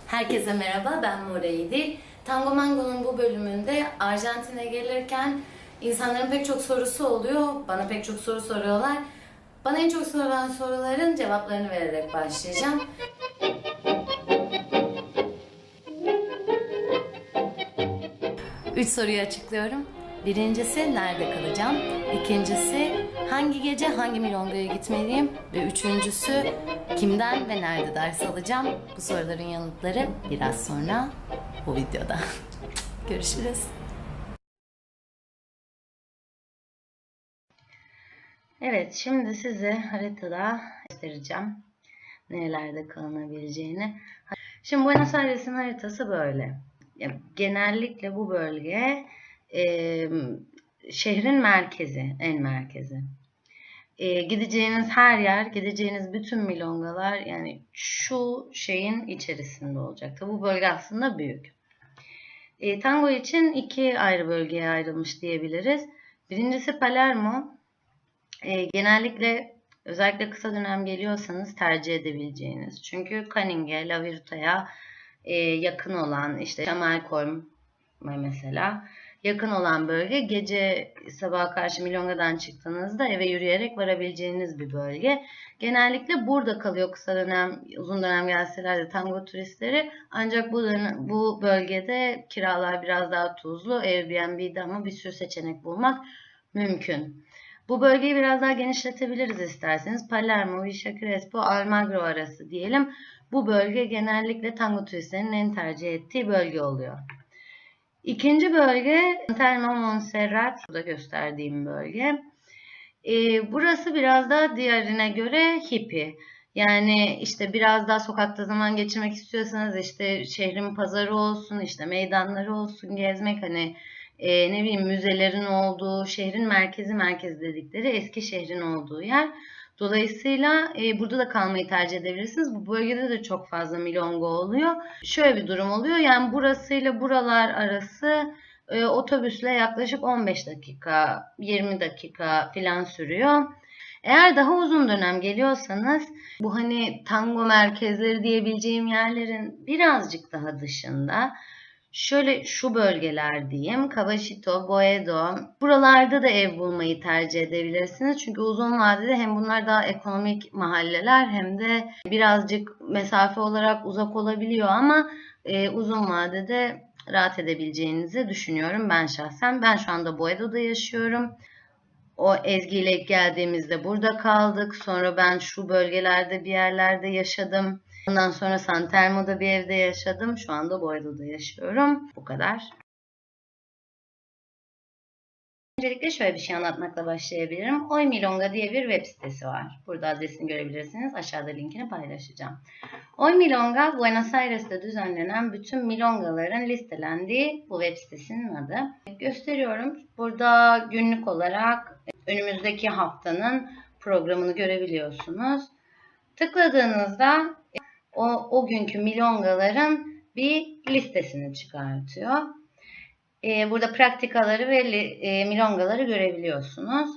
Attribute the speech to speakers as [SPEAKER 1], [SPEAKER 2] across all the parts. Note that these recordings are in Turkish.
[SPEAKER 1] Herkese merhaba, ben Moreydi. Tango Mango'nun bu bölümünde Arjantin'e gelirken insanların pek çok sorusu oluyor. Bana pek çok soru soruyorlar. Bana en çok sorulan soruların cevaplarını vererek başlayacağım. Üç soruyu açıklıyorum. Birincisi nerede kalacağım? İkincisi hangi gece hangi milongaya gitmeliyim? Ve üçüncüsü kimden ve nerede ders alacağım? Bu soruların yanıtları biraz sonra bu videoda. Görüşürüz. Evet, şimdi size haritada göstereceğim nerelerde kalınabileceğini. Şimdi Buenos Aires'in haritası böyle. Genellikle bu bölge şehrin merkezi, en merkezi. Gideceğiniz her yer, gideceğiniz bütün milongalar yani şu şeyin içerisinde olacak. Bu bölge aslında büyük. Tango için iki ayrı bölgeye ayrılmış diyebiliriz. Birincisi Palermo. Genellikle özellikle kısa dönem geliyorsanız tercih edebileceğiniz. Çünkü Caning'e, La Virtu'ya yakın olan, işte Chamalcolm mesela yakın olan bölge, gece sabaha karşı Milonga'dan çıktığınızda eve yürüyerek varabileceğiniz bir bölge. Genellikle burada kalıyor kısa dönem, uzun dönem gelseler de tango turistleri. Ancak bu bölgede kiralar biraz daha tuzlu. Airbnb'de ama bir sürü seçenek bulmak mümkün. Bu bölgeyi biraz daha genişletebiliriz isterseniz. Palermo, Villa Crespo, Almagro arası diyelim. Bu bölge genellikle tango turistlerinin en tercih ettiği bölge oluyor. İkinci bölge Telma Montserrat, burada gösterdiğim bölge. Burası biraz daha diğerine göre hippie. Yani işte biraz daha sokakta zaman geçirmek istiyorsanız işte şehrin pazarı olsun, işte meydanları olsun, gezmek hani ne bileyim müzelerin olduğu, şehrin merkezi dedikleri eski şehrin olduğu yer. Dolayısıyla burada da kalmayı tercih edebilirsiniz. Bu bölgede de çok fazla milonga oluyor. Şöyle bir durum oluyor. Yani burasıyla buralar arası otobüsle yaklaşık 15 dakika, 20 dakika falan sürüyor. Eğer daha uzun dönem geliyorsanız bu hani tango merkezleri diyebileceğim yerlerin birazcık daha dışında şöyle şu bölgeler diyeyim. Caballito, Boedo. Buralarda da ev bulmayı tercih edebilirsiniz. Çünkü uzun vadede hem bunlar daha ekonomik mahalleler hem de birazcık mesafe olarak uzak olabiliyor ama uzun vadede rahat edebileceğinizi düşünüyorum ben şahsen. Ben şu anda Boedo'da yaşıyorum. O Ezgi ile geldiğimizde burada kaldık. Sonra ben şu bölgelerde bir yerlerde yaşadım. Ondan sonra San Telmo'da bir evde yaşadım. Şu anda Boedo'da yaşıyorum. Bu kadar. Öncelikle şöyle bir şey anlatmakla başlayabilirim. Oy Milonga diye bir web sitesi var. Burada adresini görebilirsiniz. Aşağıda linkini paylaşacağım. Oy Milonga, Buenos Aires'te düzenlenen bütün milongaların listelendiği bu web sitesinin adı. Gösteriyorum. Burada günlük olarak önümüzdeki haftanın programını görebiliyorsunuz. Tıkladığınızda o günkü milongaların bir listesini çıkartıyor. Burada praktikaları ve milongaları görebiliyorsunuz.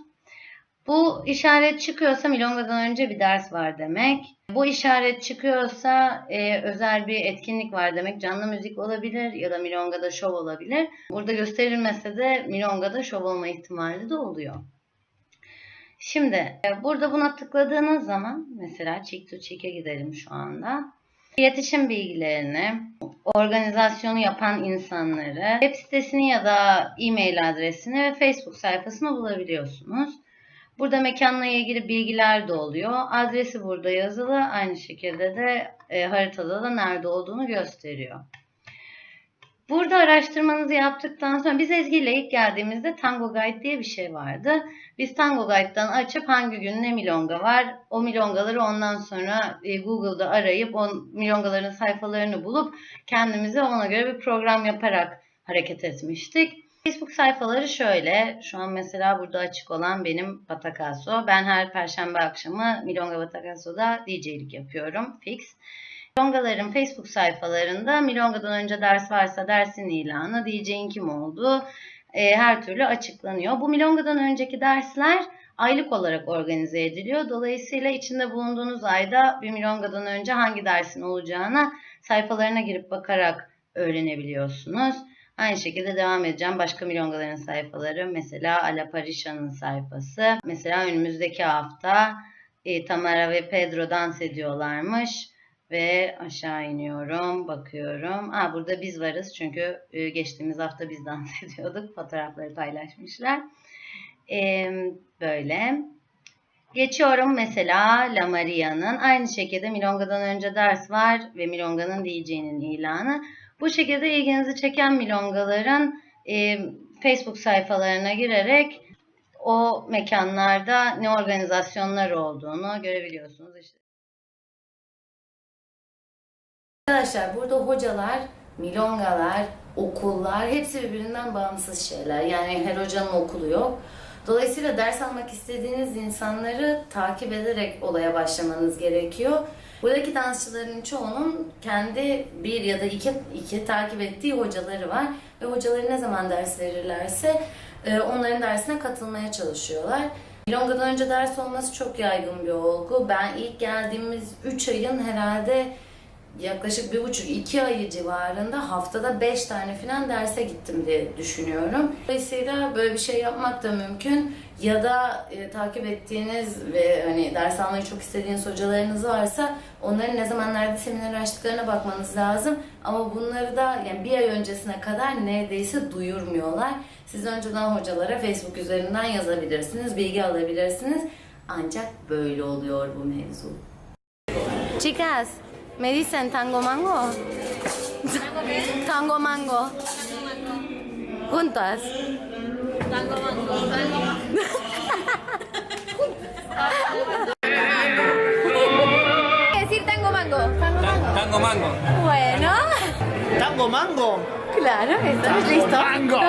[SPEAKER 1] Bu işaret çıkıyorsa milongadan önce bir ders var demek. Bu işaret çıkıyorsa özel bir etkinlik var demek. Canlı müzik olabilir ya da milongada şov olabilir. Burada gösterilmese de milongada şov olma ihtimali de oluyor. Şimdi burada buna tıkladığınız zaman mesela Cheek to Cheek'e gidelim şu anda. İletişim bilgilerini, organizasyonu yapan insanları, web sitesini ya da e-mail adresini ve Facebook sayfasını bulabiliyorsunuz. Burada mekanla ilgili bilgiler de oluyor. Adresi burada yazılı. Aynı şekilde de haritada da nerede olduğunu gösteriyor. Burada araştırmanızı yaptıktan sonra biz Ezgi ile ilk geldiğimizde Tango Guide diye bir şey vardı. Biz Tango Guide'dan açıp hangi gün ne milonga var, o milongaları ondan sonra Google'da arayıp o milongaların sayfalarını bulup kendimize ona göre bir program yaparak hareket etmiştik. Facebook sayfaları şöyle. Şu an mesela burada açık olan benim Batacazo. Ben her perşembe akşamı Milonga Batacazo'da DJ'lik yapıyorum. Fix. Milongaların Facebook sayfalarında Milonga'dan önce ders varsa dersin ilanı, DJ'in kim olduğu her türlü açıklanıyor. Bu Milonga'dan önceki dersler aylık olarak organize ediliyor. Dolayısıyla içinde bulunduğunuz ayda bir milongadan önce hangi dersin olacağına sayfalarına girip bakarak öğrenebiliyorsunuz. Aynı şekilde devam edeceğim. Başka milongaların sayfaları. Mesela Ala Parisha'nın sayfası. Mesela önümüzdeki hafta Tamara ve Pedro dans ediyorlarmış. Ve aşağı iniyorum. Bakıyorum. Burada biz varız. Çünkü geçtiğimiz hafta biz dans ediyorduk. Fotoğrafları paylaşmışlar. Böyle. Geçiyorum mesela La Maria'nın. Aynı şekilde milongadan önce ders var ve milonganın DJ'nin ilanı. Bu şekilde ilginizi çeken milongaların Facebook sayfalarına girerek o mekanlarda ne organizasyonlar olduğunu görebiliyorsunuz. İşte. Arkadaşlar burada hocalar, milongalar, okullar hepsi birbirinden bağımsız şeyler. Yani her hocanın okulu yok. Dolayısıyla ders almak istediğiniz insanları takip ederek olaya başlamanız gerekiyor. Buradaki dansçıların çoğunun kendi bir ya da iki takip ettiği hocaları var. Ve hocaları ne zaman ders verirlerse onların dersine katılmaya çalışıyorlar. Milonga'dan önce ders olması çok yaygın bir olgu. Ben ilk geldiğimiz 3 ayın herhalde yaklaşık 1,5-2 ayı civarında haftada 5 tane falan derse gittim diye düşünüyorum. Dolayısıyla böyle bir şey yapmak da mümkün. Ya da takip ettiğiniz ve hani ders almayı çok istediğiniz hocalarınız varsa onların ne zaman nerede seminer açtıklarına bakmanız lazım. Ama bunları da yani bir ay öncesine kadar neredeyse duyurmuyorlar. Siz önceden hocalara Facebook üzerinden yazabilirsiniz, bilgi alabilirsiniz. Ancak böyle oluyor bu mevzu. Chicas, ¿me dicen tango mango? Tango mango. Juntas.
[SPEAKER 2] Tango mango.
[SPEAKER 3] ¿Qué decir tango mango?
[SPEAKER 2] Tango mango.
[SPEAKER 3] Bueno.
[SPEAKER 4] Tango mango.
[SPEAKER 3] Claro, ¿estás listo?
[SPEAKER 4] Mango.